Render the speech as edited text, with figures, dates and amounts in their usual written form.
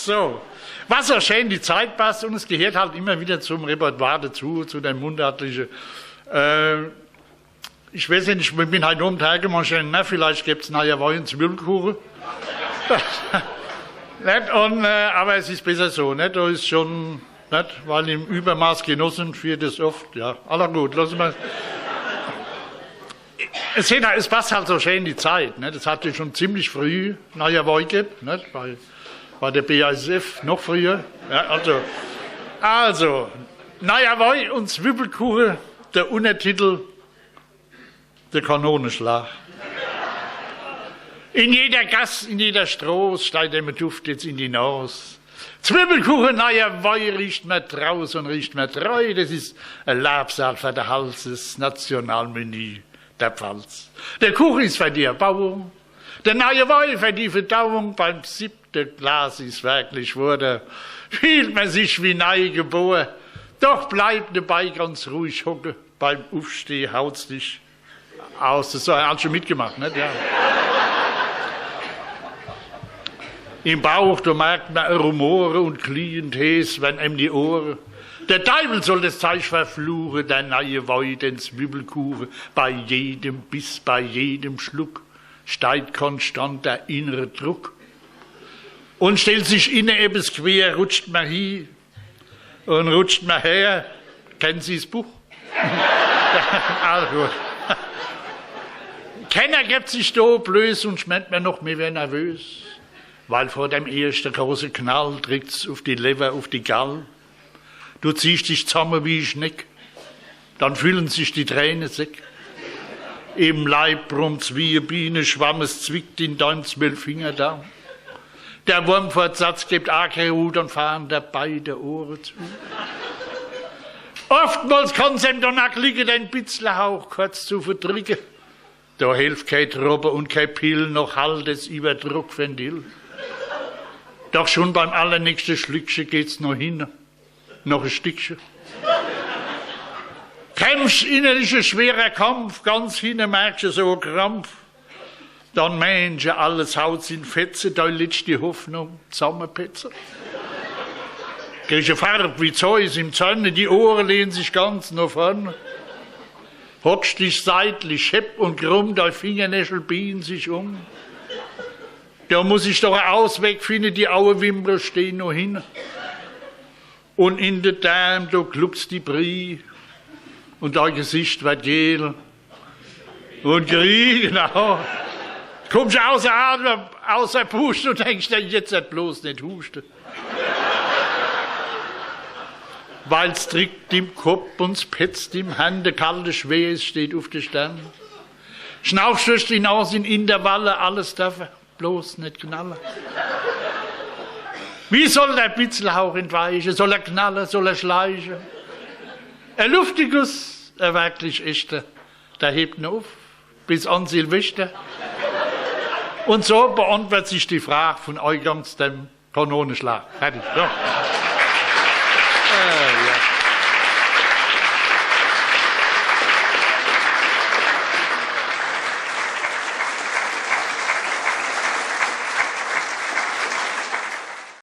So, was so schön die Zeit passt und es gehört halt immer wieder zum Repertoire dazu, zu der mundartlichen. Ich weiß nicht, ich bin heute oben hergemacht, vielleicht gibt es nachher Wein Zwiebelkuchen. Aber es ist besser so, nicht? Da ist schon, nicht? Weil im Übermaß genossen wird es oft, ja. Aller gut, lassen wir. Es passt halt so schön die Zeit, nicht? Das hatte schon ziemlich früh nachher Wein gegeben, nicht? Bei der BASF noch früher. Ja, also, naja, Wein und Zwiebelkuchen, der Untertitel, der Kanonenschlag. In jeder Gasse, in jeder Straße steigt der Duft jetzt in die Nase. Zwiebelkuchen, naja, Wein riecht mir draus und riecht mir treu. Das ist ein Labsal für den Hals, das Nationalmenü der Pfalz. Der Kuchen ist für die Erbauung, der neue Wein für die Verdauung. Beim 7. Glas ist wirklich wurde, fühlt man sich wie neu geboren. Doch bleibt dabei ganz ruhig hocken. Beim Aufstehen haut's dich aus. Das hat schon mitgemacht, nicht? Ja. Im Bauch, da merkt man Rumore und klient Häs, wenn ihm die Ohren. Der Teufel soll das Zeug verfluchen, der neue Wein, den Zwiebelkuchen. Bei jedem Biss, bei jedem Schluck steigt konstant der innere Druck. Und stellt sich innen etwas quer, rutscht man hin und rutscht man her. Kennen Sie das Buch? Also gut. Keiner gibt sich da blöß und schmeckt mir noch mehr nervös. Weil vor dem ersten großen Knall drückt's auf die Leber, auf die Gall. Du ziehst dich zusammen wie ein Schneck, dann füllen sich die Tränen Säck. Im Leib brummt's wie eine Biene, Schwamm, es zwickt in deinem 12 Finger da. Der Wurmfortsatz gibt Akerhut und fahren dabei der Ohren zu. Oftmals kann's ihm danach liegen, den Bitzlerhauch kurz zu verdrücken. Da hilft kein Robbe und kein Pill, noch halt es über Druckventil. Doch schon beim allernächsten Schlückchen geht's noch hin, noch ein Stückchen. Kämpfst innerlicher schwerer Kampf, ganz hinten merkst du so einen Krampf. Dann Menschen, alles Haut in Fetze, da liegt die Hoffnung zusammenpetzen. Kriegst eine Farbe wie Zeus im Zorne, die Ohren lehnen sich ganz nach vorne. Hockst dich seitlich, schepp und krumm, deine Fingernägel biegen sich um. Da muss ich doch einen Ausweg finden, die Augenwimpern stehen noch hin. Und in der Darm, da klupst die Brie. Und dein Gesicht wird gel. Und Krieg, genau. Kommst du außer Atem, außer Pusten und denkst dir, jetzt wird bloß nicht husten. Weil's drückt im Kopf und's petzt im Hand, der kalte Schwer steht auf der Stirn. Schnaufst durch die Nase in Intervalle, alles darf bloß nicht knallen. Wie soll der Bitzelhauch entweichen? Soll er knallen, soll er schleichen? Ein luftiges, ein wirklich echter, der hebt ihn auf, bis an Silvester. Und so beantwortet sich die Frage von Eugangs dem Kanonenschlag. Fertig. So.